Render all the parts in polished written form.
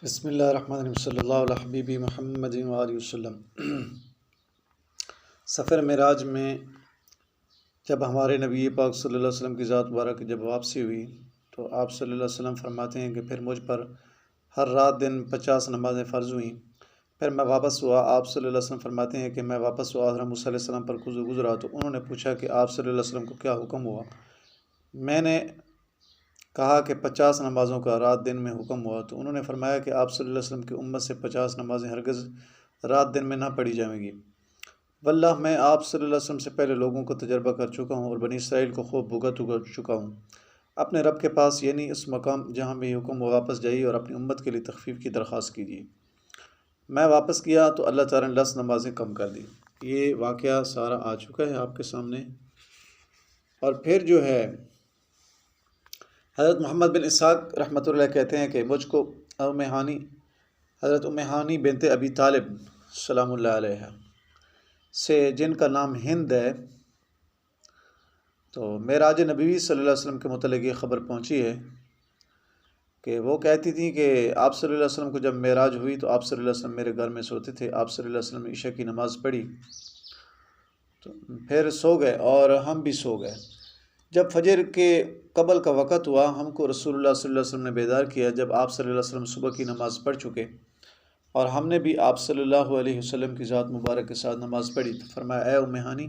بسم اللہ الرحمن الرحیم صلی اللہ علیہ حبیبی محمد وآلہ وسلم۔ سفر معراج میں جب ہمارے نبی پاک صلی اللہ علیہ وسلم کی ذات مبارک کی جب واپسی ہوئی تو آپ صلی اللہ علیہ وسلم فرماتے ہیں کہ پھر مجھ پر ہر رات دن 50 نمازیں فرض ہوئیں۔ پھر میں واپس ہوا، آپ صلی اللہ علیہ وسلم فرماتے ہیں کہ میں واپس ہوا، حضرت موسیٰ علیہ السلام پر گزرا تو انہوں نے پوچھا کہ آپ صلی اللہ علیہ وسلم کو کیا حکم ہوا؟ میں نے کہا کہ 50 نمازوں کا رات دن میں حکم ہوا، تو انہوں نے فرمایا کہ آپ صلی اللہ علیہ وسلم کی امت سے 50 نمازیں ہرگز رات دن میں نہ پڑھی جائیں گی۔ واللہ میں آپ صلی اللہ علیہ وسلم سے پہلے لوگوں کو تجربہ کر چکا ہوں اور بنی اسرائیل کو خوب بھگت چکا ہوں اپنے رب کے پاس، یعنی اس مقام جہاں بھی حکم ہو واپس جائیے اور اپنی امت کے لیے تخفیف کی درخواست کیجیے۔ میں واپس کیا تو اللہ تعالیٰ نے 10 نمازیں کم کر دی۔ یہ واقعہ سارا آ چکا ہے آپ کے سامنے۔ اور پھر جو ہے حضرت محمد بن اسحاق رحمۃ اللہ کہتے ہیں کہ مجھ کو حضرت ام ہانی بنت ابی طالب سلام اللہ علیہ سے، جن کا نام ہند ہے، تو معراج نبوی صلی اللہ علیہ وسلم کے متعلق یہ خبر پہنچی ہے کہ وہ کہتی تھیں کہ آپ صلی اللہ علیہ وسلم کو جب معراج ہوئی تو آپ صلی اللہ علیہ وسلم میرے گھر میں سوتے تھے۔ آپ صلی اللہ علیہ وسلم نے عشاء کی نماز پڑھی تو پھر سو گئے اور ہم بھی سو گئے۔ جب فجر کے قبل کا وقت ہوا، ہم کو رسول اللہ صلی اللہ علیہ وسلم نے بیدار کیا جب آپ صلی اللہ علیہ وسلم صبح کی نماز پڑھ چکے، اور ہم نے بھی آپ صلی اللہ علیہ وسلم کی ذات مبارک کے ساتھ نماز پڑھی۔ تو فرمایا اے ام ہانی،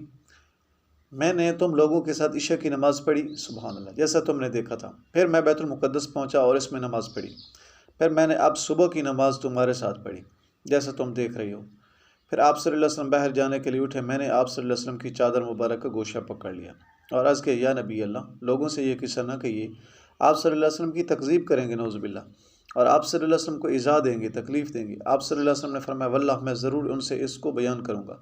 میں نے تم لوگوں کے ساتھ عشاء کی نماز پڑھی، سبحان اللہ، جیسا تم نے دیکھا تھا۔ پھر میں بیت المقدس پہنچا اور اس میں نماز پڑھی۔ پھر میں نے اب صبح کی نماز تمہارے ساتھ پڑھی جیسا تم دیکھ رہی ہو۔ پھر آپ صلی اللہ علیہ وسلم باہر جانے کے لیے اٹھے، میں نے آپ صلی اللہ علیہ وسلم کی چادر مبارک کا گوشہ پکڑ لیا اور عرض کہ یا نبی اللہ، لوگوں سے یہ قصہ نہ کہیے، آپ صلی اللہ علیہ وسلم کی تکذیب کریں گے نعوذ باللہ، اور آپ صلی اللہ علیہ وسلم کو ایذا دیں گے، تکلیف دیں گے۔ آپ صلی اللہ علیہ وسلم نے فرمایا واللہ میں ضرور ان سے اس کو بیان کروں گا۔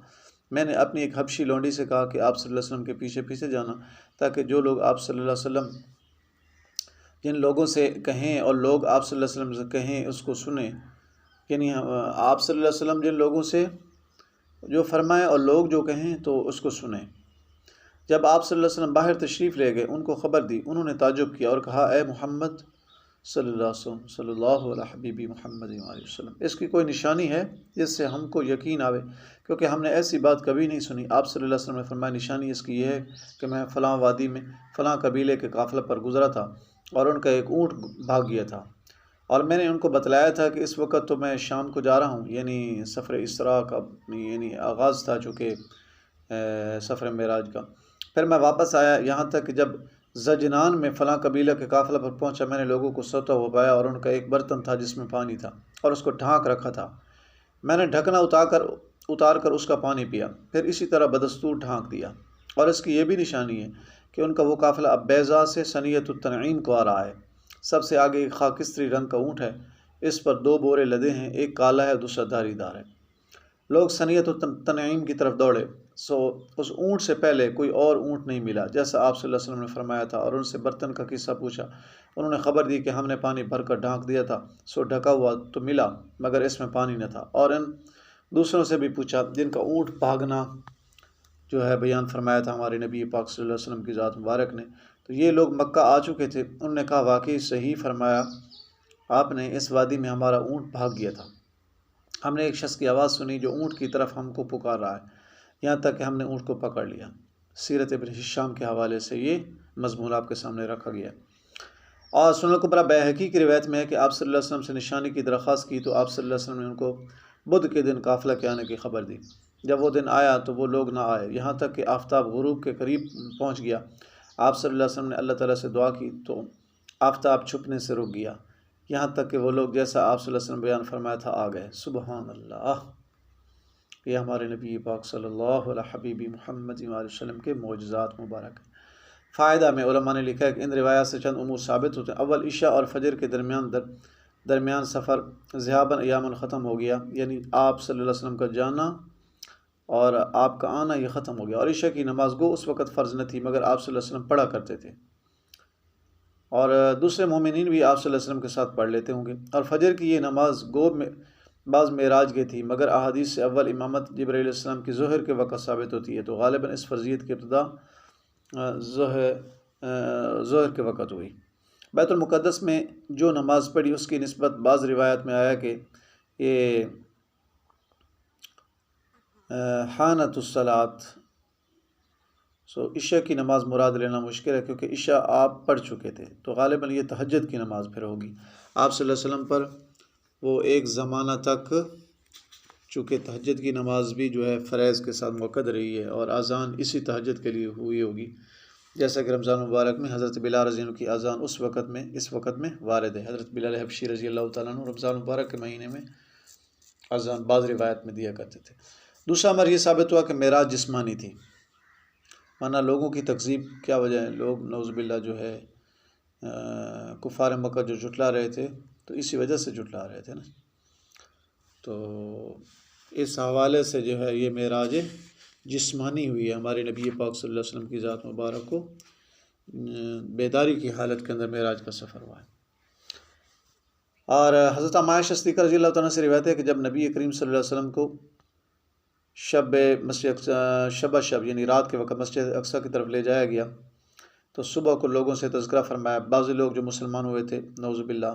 میں نے اپنی ایک حبشی لونڈی سے کہا کہ آپ صلی اللہ علیہ وسلم کے پیچھے پیچھے جانا، تاکہ جو لوگ آپ صلی اللہ علیہ وسلم جن لوگوں سے کہیں اور لوگ آپ صلی اللہ علیہ وسلم سے کہیں اس کو سنیں، یعنی آپ صلی اللہ علیہ وسلم جن لوگوں سے جو فرمائیں اور لوگ جو کہیں تو اس کو سنیں۔ جب آپ صلی اللہ علیہ وسلم باہر تشریف لے گئے، ان کو خبر دی، انہوں نے تعجب کیا اور کہا اے محمد صلی اللہ علیہ وسلم صلی اللہ علیہ حبیبی محمد علیہ وسلم، اس کی کوئی نشانی ہے جس سے ہم کو یقین آوے، کیونکہ ہم نے ایسی بات کبھی نہیں سنی۔ آپ صلی اللہ علیہ وسلم نے فرمایا نشانی اس کی یہ ہے کہ میں فلاں وادی میں فلاں قبیلے کے قافلہ پر گزرا تھا اور ان کا ایک اونٹ بھاگ گیا تھا، اور میں نے ان کو بتلایا تھا کہ اس وقت تو میں شام کو جا رہا ہوں، یعنی سفر اسراء کا یعنی آغاز تھا چونکہ سفر معراج کا۔ پھر میں واپس آیا یہاں تک کہ جب زجنان میں فلاں قبیلہ کے قافلہ پر پہنچا، میں نے لوگوں کو سوتا ہوا پایا اور ان کا ایک برتن تھا جس میں پانی تھا اور اس کو ڈھانک رکھا تھا۔ میں نے ڈھکنا اتار کر اس کا پانی پیا، پھر اسی طرح بدستور ڈھانک دیا۔ اور اس کی یہ بھی نشانی ہے کہ ان کا وہ قافلہ اب بیضا سے ثنیۃ التنعیم کو آ رہا ہے۔ سب سے آگے ایک خاکستری رنگ کا اونٹ ہے، اس پر 2 بورے لدے ہیں، ایک کالا ہے اور دوسرا دھاری دار ہے۔ لوگ ثنیۃ التنعیم کی طرف دوڑے، سو اس اونٹ سے پہلے کوئی اور اونٹ نہیں ملا جیسا آپ صلی اللہ علیہ وسلم نے فرمایا تھا، اور ان سے برتن کا قصہ پوچھا۔ انہوں نے خبر دی کہ ہم نے پانی بھر کر ڈھانک دیا تھا، سو ڈھکا ہوا تو ملا مگر اس میں پانی نہ تھا۔ اور ان دوسروں سے بھی پوچھا جن کا اونٹ بھاگنا جو ہے بیان فرمایا تھا ہمارے نبی پاک صلی اللہ علیہ وسلم کی ذات مبارک نے، تو یہ لوگ مکہ آ چکے تھے۔ انہوں نے کہا واقعی صحیح فرمایا آپ نے، اس وادی میں ہمارا اونٹ بھاگ گیا تھا۔ ہم نے ایک شخص کی آواز سنی جو اونٹ کی طرف ہم کو پکار رہا ہے، یہاں تک کہ ہم نے اونٹ کو پکڑ لیا۔ سیرت ابن ہشام کے حوالے سے یہ مضمون آپ کے سامنے رکھا گیا۔ اور سنن الکبریٰ بیہقی کی روایت میں ہے کہ آپ صلی اللہ علیہ وسلم سے نشانی کی درخواست کی تو آپ صلی اللہ علیہ وسلم نے ان کو بدھ کے دن قافلہ کے آنے کی خبر دی۔ جب وہ دن آیا تو وہ لوگ نہ آئے، یہاں تک کہ آفتاب غروب کے قریب پہنچ گیا۔ آپ صلی اللہ علیہ وسلم نے اللہ تعالیٰ سے دعا کی تو آفتاب چھپنے سے رک گیا، یہاں تک کہ وہ لوگ جیسا آپ صلی اللہ علیہ وسلم بیان فرمایا تھا آ گئے۔ سبحان اللہ، یہ ہمارے نبی پاک صلی اللہ علیہ حبیبی محمد علیہ وسلم کے معجزات مبارک ہیں۔ فائدہ میں علماء نے لکھا ہے کہ ان روایات سے چند امور ثابت ہوتے ہیں۔ اول، عشاء اور فجر کے درمیان سفر ذہاباً ایاماً ختم ہو گیا، یعنی آپ صلی اللہ علیہ وسلم کا جانا اور آپ کا آنا یہ ختم ہو گیا۔ اور عشاء کی نماز گو اس وقت فرض نہ تھی مگر آپ صلی اللہ علیہ وسلم پڑھا کرتے تھے، اور دوسرے مومنین بھی آپ صلی اللہ علیہ وسلم کے ساتھ پڑھ لیتے ہوں گے۔ اور فجر کی یہ نماز گو میں بعض معراج کی تھی، مگر احادیث سے اول امامت جبرائیل علیہ السلام کی ظہر کے وقت ثابت ہوتی ہے، تو غالباً اس فرضیت کی ابتدا ظہر کے وقت ہوئی۔ بیت المقدس میں جو نماز پڑھی اس کی نسبت بعض روایت میں آیا کہ یہ حانت الصلاۃ، عشاء کی نماز مراد لینا مشکل ہے، کیونکہ عشاء آپ پڑھ چکے تھے، تو غالباً یہ تہجد کی نماز پھر ہوگی۔ آپ صلی اللہ علیہ وسلم پر وہ ایک زمانہ تک چونکہ تہجد کی نماز بھی جو ہے فریض کے ساتھ موقد رہی ہے، اور اذان اسی تہجد کے لیے ہوئی ہوگی، جیسا کہ رمضان مبارک میں حضرت بلال رضی اللہ عنہ کی اذان اس وقت میں وارد ہے۔ حضرت بلال حبشی رضی اللہ تعالیٰ عنہ رمضان مبارک کے مہینے میں اذان بعض روایت میں دیا کرتے تھے۔ دوسرا امر یہ ثابت ہوا کہ معراج جسمانی تھی، ورنہ لوگوں کی تکذیب کیا وجہ ہے، لوگ نعوذ باللہ جو ہے کفار مکہ جو جھٹلا رہے تھے، تو اسی وجہ سے جھٹلا رہے تھے نا۔ تو اس حوالے سے جو ہے یہ معراج جسمانی ہوئی ہے، ہمارے نبی پاک صلی اللہ علیہ وسلم کی ذات مبارک کو بیداری کی حالت کے اندر معراج کا سفر ہوا ہے۔ اور حضرت عائشہ صدیقہ رضی اللہ تعالیٰ سے روایت ہے کہ جب نبی کریم صلی اللہ علیہ وسلم کو شب یعنی رات کے وقت مسجد اقصیٰ کی طرف لے جایا گیا، تو صبح کو لوگوں سے تذکرہ فرمایا۔ بعض لوگ جو مسلمان ہوئے تھے نعوذ باللہ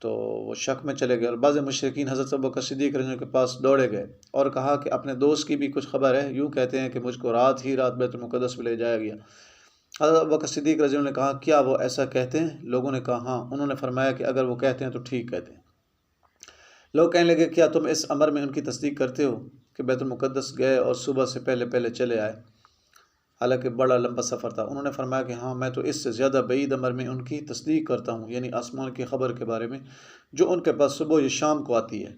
تو وہ شک میں چلے گئے، اور بعض مشرکین حضرت ابوبکر صدیق رضی اللہ عنہ کے پاس دوڑے گئے اور کہا کہ اپنے دوست کی بھی کچھ خبر ہے، یوں کہتے ہیں کہ مجھ کو رات بیت المقدس میں لے جایا گیا۔ حضرت ابوبکر صدیق رضی اللہ عنہ نے کہا کیا وہ ایسا کہتے ہیں؟ لوگوں نے کہا ہاں۔ انہوں نے فرمایا کہ اگر وہ کہتے ہیں تو ٹھیک کہتے ہیں۔ لوگ کہنے لگے کیا تم اس امر میں ان کی تصدیق کرتے ہو کہ بیت المقدس گئے اور صبح سے پہلے چلے آئے، حالانکہ بڑا لمبا سفر تھا؟ انہوں نے فرمایا کہ ہاں، میں تو اس سے زیادہ بعید امر میں ان کی تصدیق کرتا ہوں، یعنی آسمان کی خبر کے بارے میں جو ان کے پاس صبح یا شام کو آتی ہے،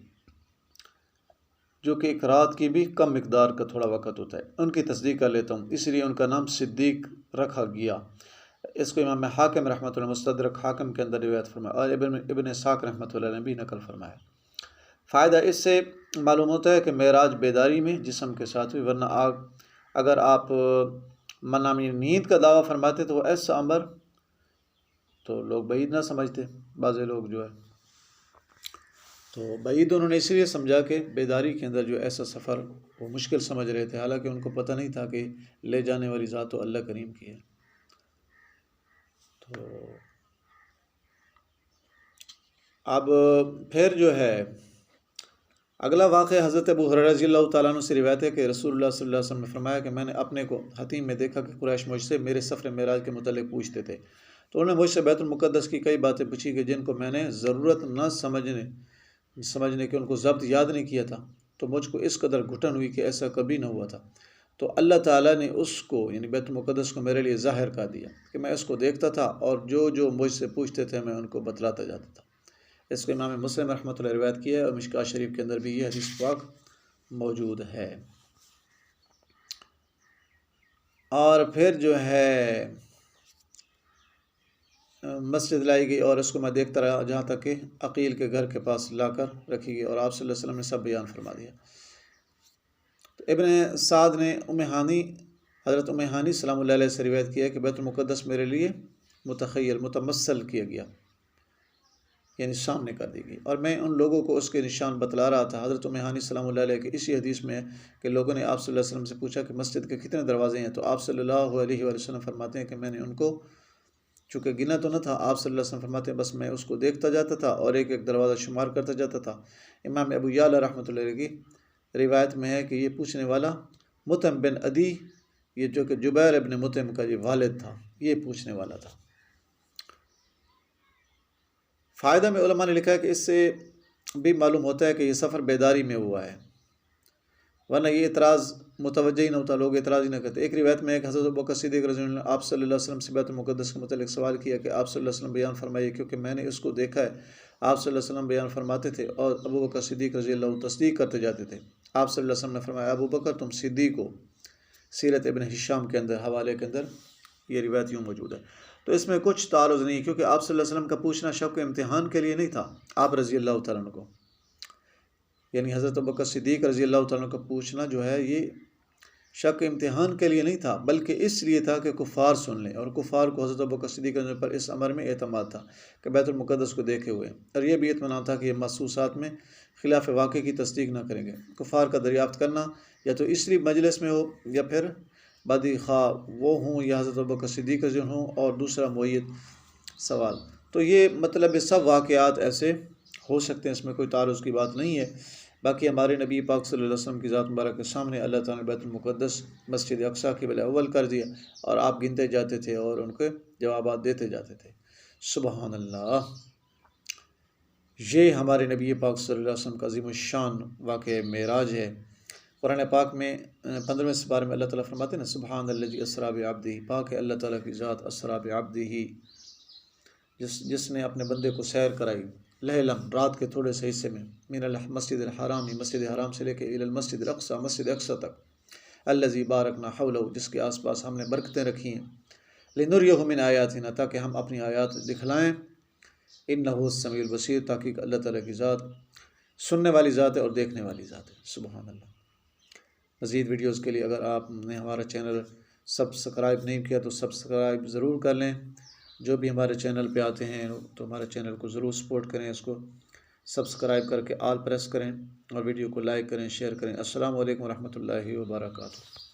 جو کہ ایک رات کی بھی کم مقدار کا تھوڑا وقت ہوتا ہے، ان کی تصدیق کر لیتا ہوں، اس لیے ان کا نام صدیق رکھا گیا۔ اس کو امام حاکم رحمۃ اللہ مستدرک حاکم کے اندر روایت فرمایا، اور ابن اسحاق رحمۃ اللہ نے بھی نقل فرمایا۔ فائدہ اس سے معلوم ہوتا ہے کہ معراج بیداری میں جسم کے ساتھ ہوئی، ورنہ اگر آپ منامی نیند کا دعویٰ فرماتے تو وہ ایسا امر تو لوگ بعید نہ سمجھتے، بعض لوگ جو ہے تو بعید انہوں نے اس لیے سمجھا کہ بیداری کے اندر جو ایسا سفر وہ مشکل سمجھ رہے تھے، حالانکہ ان کو پتہ نہیں تھا کہ لے جانے والی ذات تو اللہ کریم کی ہے۔ تو اب پھر جو ہے اگلا واقعہ حضرت ابو ہریرہ رضی اللہ تعالیٰ عنہ سے روایت ہے کہ رسول اللہ صلی اللہ علیہ وسلم نے فرمایا کہ میں نے اپنے کو حتیم میں دیکھا کہ قریش مجھ سے میرے سفر معراج کے متعلق پوچھتے تھے، تو انہوں نے مجھ سے بیت المقدس کی کئی باتیں پوچھی کہ جن کو میں نے ضرورت نہ سمجھنے کے ان کو ضبط یاد نہیں کیا تھا، تو مجھ کو اس قدر گھٹن ہوئی کہ ایسا کبھی نہ ہوا تھا۔ تو اللہ تعالیٰ نے اس کو یعنی بیت المقدس کو میرے لیے ظاہر کر دیا کہ میں اس کو دیکھتا تھا، اور جو مجھ سے پوچھتے تھے میں ان کو بتلاتا جاتا تھا۔ اس کو امام مسلم رحمۃ اللہ روایت کی ہے، اور مشکوٰۃ شریف کے اندر بھی یہ حدیث پاک موجود ہے۔ اور پھر جو ہے مسجد لائی گئی، اور اس کو میں دیکھتا رہا جہاں تک کہ عقیل کے گھر کے پاس لا کر رکھی گئی، اور آپ صلی اللہ علیہ وسلم نے سب بیان فرما دیا۔ ابن سعد نے حضرت ام ہانی سلام اللہ علیہ سے روایت کیا ہے کہ بیت المقدس میرے لیے متمثل کیا گیا، یعنی سامنے کر دی گئی، اور میں ان لوگوں کو اس کے نشان بتلا رہا تھا۔ حضرت ام ہانی سلام اللہ علیہ کے اسی حدیث میں ہے کہ لوگوں نے آپ صلی اللہ علیہ وسلم سے پوچھا کہ مسجد کے کتنے دروازے ہیں، تو آپ صلی اللہ علیہ وسلم فرماتے ہیں کہ میں نے ان کو چونکہ گنا تو نہ تھا، آپ صلی اللہ علیہ وسلم فرماتے ہیں بس میں اس کو دیکھتا جاتا تھا اور ایک ایک دروازہ شمار کرتا جاتا تھا۔ امام ابو یعلا رحمۃ اللہ علیہ کی روایت میں ہے کہ یہ پوچھنے والا مطعم بن عدی، یہ جو کہ جبیر ابن مطعم کا یہ والد تھا، یہ پوچھنے والا تھا۔ فائدہ میں علماء نے لکھا ہے کہ اس سے بھی معلوم ہوتا ہے کہ یہ سفر بیداری میں ہوا ہے، ورنہ یہ اعتراض متوجہ ہی نہ ہوتا، لوگ اعتراض ہی نہ کرتے۔ ایک روایت میں ہے کہ حضرت ابوبکر صدیق رضی اللہ عنہ نے آپ صلی اللہ علیہ وسلم سے بیت المقدس کے متعلق سوال کیا کہ آپ صلی اللہ علیہ وسلم بیان فرمائیے، کیونکہ میں نے اس کو دیکھا ہے۔ آپ صلی اللہ علیہ وسلم بیان فرماتے تھے، اور ابوبکر صدیق رضی اللہ عنہ تصدیق کرتے جاتے تھے۔ آپ صلی اللہ علیہ وسلم نے فرمایا ابوبکر تم صدیق ہو۔ سیرت ابن ہشام کے اندر حوالے کے اندر یہ روایت یوں موجود ہے۔ تو اس میں کچھ تعارض نہیں، کیونکہ آپ صلی اللہ علیہ وسلم کا پوچھنا شک و امتحان کے لیے نہیں تھا، آپ رضی اللہ تعالیٰ عنہ کو یعنی حضرت ابوبکر صدیق رضی اللہ تعالیٰ عنہ کا پوچھنا جو ہے یہ شک امتحان کے لیے نہیں تھا، بلکہ اس لیے تھا کہ کفار سن لیں، اور کفار کو حضرت ابوبکر صدیق رضی اللہ پر اس امر میں اعتماد تھا کہ بیت المقدس کو دیکھے ہوئے، اور یہ بھی اطمینان تھا کہ یہ محسوسات میں خلاف واقع کی تصدیق نہ کریں گے۔ کفار کا دریافت کرنا یا تو اس لیے مجلس میں ہو یا پھر بدی خواہ وہ ہوں یا حضرت ابوبکر صدیق رضی اللہ عنہ ہوں، اور دوسرا معید سوال۔ تو یہ مطلب سب واقعات ایسے ہو سکتے ہیں، اس میں کوئی تعارض کی بات نہیں ہے۔ باقی ہمارے نبی پاک صلی اللہ علیہ وسلم کی ذات مبارک کے سامنے اللہ تعالیٰ نے بیت المقدس مسجد اقصیٰ قبلہ اول کر دیا، اور آپ گنتے جاتے تھے اور ان کے جوابات دیتے جاتے تھے۔ سبحان اللہ۔ یہ ہمارے نبی پاک صلی اللہ علیہ وسلم کا عظیم الشان واقعہ معراج ہے۔ قرآن پاک میں 15ویں سپارے میں اللہ تعالیٰ فرماتے ہیں نا، سبحان الذی اسریٰ بعبدہ، پاک ہے اللہ تعالیٰ کی ذات اسریٰ بعبدہ، جس نے اپنے بندے کو سیر کرائی لیلاً، رات کے تھوڑے سے حصے میں، من المسجد الحرام، مسجد حرام سے لے کے الی المسجد الاقصیٰ، مسجد اقصیٰ تک، الذی بارکنا حولہ، جس کے آس پاس ہم نے برکتیں رکھی ہیں، لنریہ من آیاتنا، تاکہ ہم اپنی آیات دکھلائیں، انہ السمیع البصیر، تاکہ اللہ تعالیٰ کی ذات سننے والی ذات ہے اور دیکھنے والی ذات ہے۔ سبحان اللہ۔ مزید ویڈیوز کے لیے اگر آپ نے ہمارا چینل سبسکرائب نہیں کیا تو سبسکرائب ضرور کر لیں۔ جو بھی ہمارے چینل پہ آتے ہیں تو ہمارے چینل کو ضرور سپورٹ کریں، اس کو سبسکرائب کر کے آل پریس کریں اور ویڈیو کو لائک کریں، شیئر کریں۔ السلام علیکم ورحمۃ اللہ وبرکاتہ۔